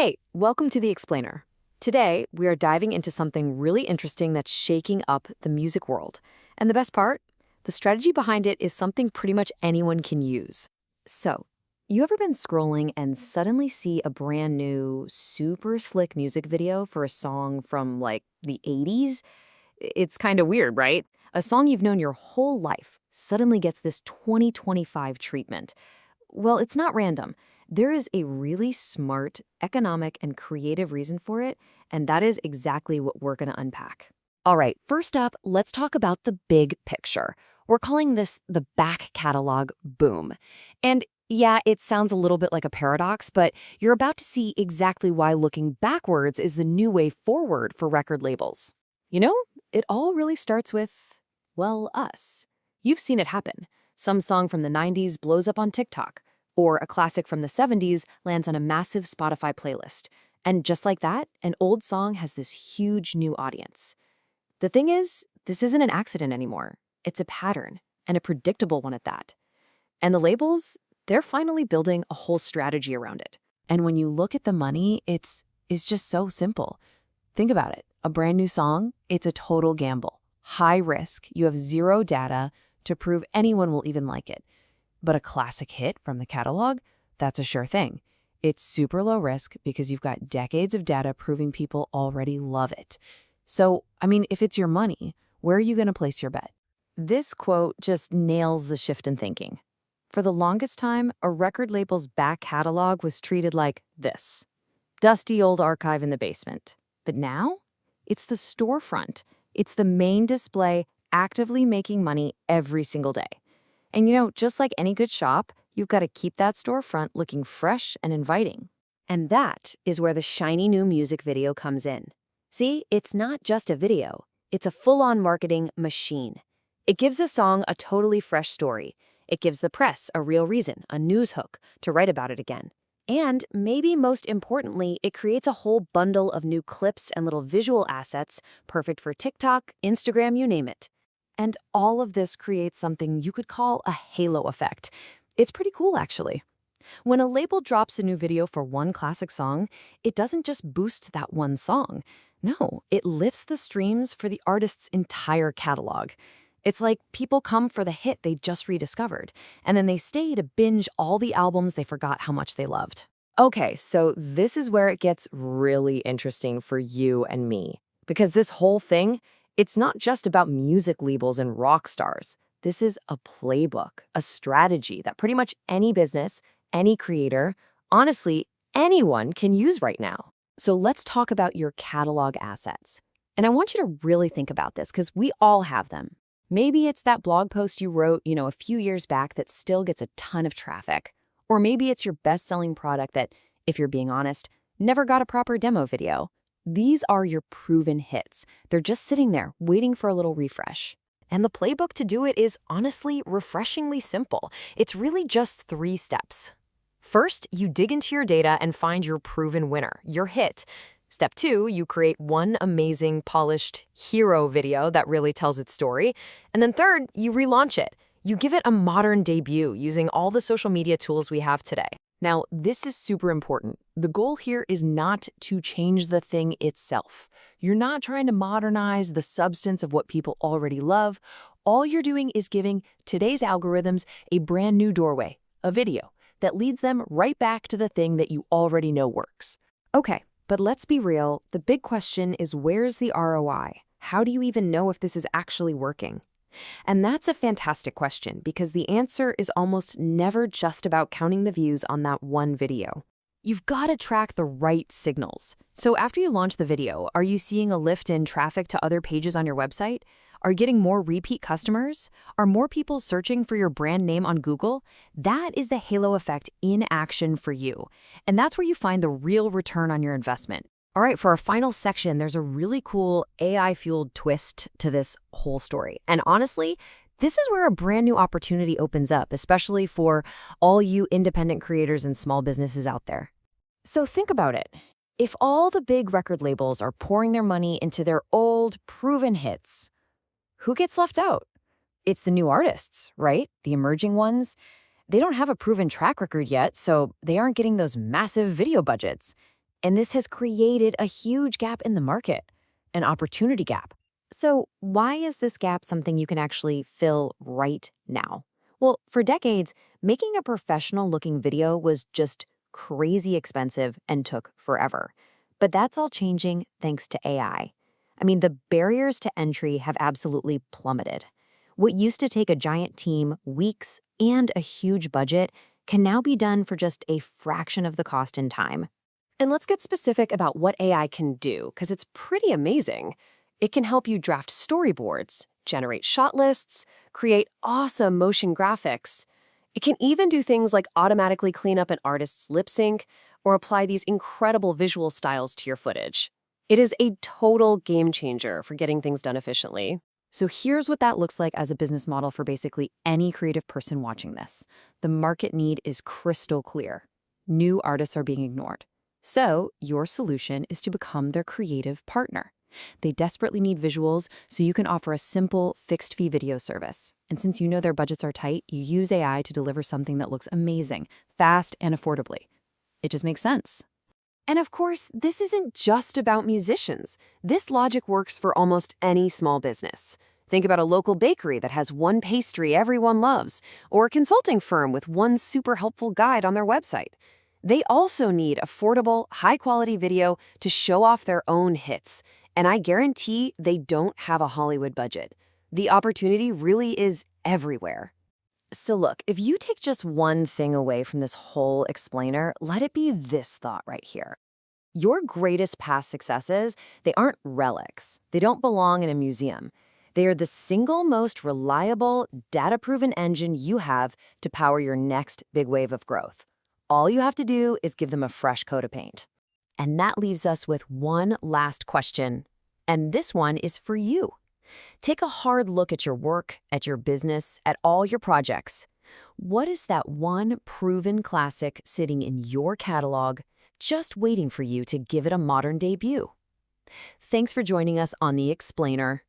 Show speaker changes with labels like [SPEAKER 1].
[SPEAKER 1] Hey, welcome to The Explainer. Today, we are diving into something really interesting that's shaking up the music world. And the best part? The strategy behind it is something pretty much anyone can use. So, you ever been scrolling and suddenly see a brand new, super slick music video for a song from, like, the 80s? It's kind of weird, right? A song you've known your whole life suddenly gets this 2025 treatment. Well, it's not random. There is a really smart, economic, and creative reason for it, and that is exactly what we're going to unpack. All right, first up, let's talk about the big picture. We're calling this the back catalog boom. And yeah, it sounds a little bit like a paradox, but you're about to see exactly why looking backwards is the new way forward for record labels. You know, it all really starts with, well, us. You've seen it happen. Some song from the 90s blows up on TikTok, or a classic from the 70s lands on a massive Spotify playlist. And just like that, an old song has this huge new audience. The thing is, this isn't an accident anymore. It's a pattern, and a predictable one at that. And the labels, they're finally building a whole strategy around it.
[SPEAKER 2] And when you look at the money, it's just so simple. Think about it. A brand new song, it's a total gamble. High risk, you have zero data to prove anyone will even like it. But a classic hit from the catalog, that's a sure thing. It's super low risk because you've got decades of data proving people already love it. So, if it's your money, where are you going to place your bet?
[SPEAKER 1] This quote just nails the shift in thinking. For the longest time, a record label's back catalog was treated like this: dusty old archive in the basement. But now, it's the storefront. It's the main display actively making money every single day. And just like any good shop, you've got to keep that storefront looking fresh and inviting. And that is where the shiny new music video comes in. See, it's not just a video. It's a full-on marketing machine. It gives a song a totally fresh story. It gives the press a real reason, a news hook, to write about it again. And maybe most importantly, it creates a whole bundle of new clips and little visual assets, perfect for TikTok, Instagram, you name it. And all of this creates something you could call a halo effect. It's pretty cool, actually. When a label drops a new video for one classic song, it doesn't just boost that one song. No, it lifts the streams for the artist's entire catalog. It's like people come for the hit they just rediscovered, and then they stay to binge all the albums they forgot how much they loved. Okay, so this is where it gets really interesting for you and me. Because this whole thing, it's not just about music labels and rock stars. This is a playbook, a strategy that pretty much any business, any creator, honestly, anyone can use right now. So let's talk about your catalog assets. And I want you to really think about this because we all have them. Maybe it's that blog post you wrote, a few years back that still gets a ton of traffic. Or maybe it's your best-selling product that, if you're being honest, never got a proper demo video. These are your proven hits. They're just sitting there, waiting for a little refresh. And the playbook to do it is honestly refreshingly simple. It's really just 3 steps. First, you dig into your data and find your proven winner, your hit. Step 2, you create one amazing, polished hero video that really tells its story. And then third, you relaunch it. You give it a modern debut using all the social media tools we have today.
[SPEAKER 2] Now, this is super important. The goal here is not to change the thing itself. You're not trying to modernize the substance of what people already love. All you're doing is giving today's algorithms a brand new doorway, a video, that leads them right back to the thing that you already know works.
[SPEAKER 1] Okay, but let's be real. The big question is, where's the ROI? How do you even know if this is actually working? And that's a fantastic question because the answer is almost never just about counting the views on that one video. You've got to track the right signals. So after you launch the video, are you seeing a lift in traffic to other pages on your website? Are you getting more repeat customers? Are more people searching for your brand name on Google? That is the halo effect in action for you. And that's where you find the real return on your investment. All right, for our final section, there's a really cool AI-fueled twist to this whole story. And honestly, this is where a brand new opportunity opens up, especially for all you independent creators and small businesses out there. So think about it. If all the big record labels are pouring their money into their old, proven hits, who gets left out? It's the new artists, right? The emerging ones. They don't have a proven track record yet, so they aren't getting those massive video budgets.
[SPEAKER 2] And this has created a huge gap in the market, an opportunity gap.
[SPEAKER 1] So, why is this gap something you can actually fill right now? Well, for decades, making a professional looking video was just crazy expensive and took forever. But that's all changing thanks to AI. I mean, the barriers to entry have absolutely plummeted. What used to take a giant team, weeks, and a huge budget can now be done for just a fraction of the cost and time.
[SPEAKER 3] And let's get specific about what AI can do, because it's pretty amazing. It can help you draft storyboards, generate shot lists, create awesome motion graphics. It can even do things like automatically clean up an artist's lip sync or apply these incredible visual styles to your footage. It is a total game changer for getting things done efficiently.
[SPEAKER 1] So here's what that looks like as a business model for basically any creative person watching this. The market need is crystal clear. New artists are being ignored. So your solution is to become their creative partner. They desperately need visuals, so you can offer a simple, fixed-fee video service. And since you know their budgets are tight, you use AI to deliver something that looks amazing, fast, and affordably. It just makes sense.
[SPEAKER 3] And of course, this isn't just about musicians. This logic works for almost any small business. Think about a local bakery that has one pastry everyone loves, or a consulting firm with one super helpful guide on their website. They also need affordable, high-quality video to show off their own hits. And I guarantee they don't have a Hollywood budget. The opportunity really is everywhere.
[SPEAKER 1] So look, if you take just one thing away from this whole explainer, let it be this thought right here. Your greatest past successes, they aren't relics. They don't belong in a museum. They are the single most reliable, data-proven engine you have to power your next big wave of growth. All you have to do is give them a fresh coat of paint. And that leaves us with one last question. And this one is for you. Take a hard look at your work, at your business, at all your projects. What is that one proven classic sitting in your catalog, just waiting for you to give it a modern debut? Thanks for joining us on The Explainer.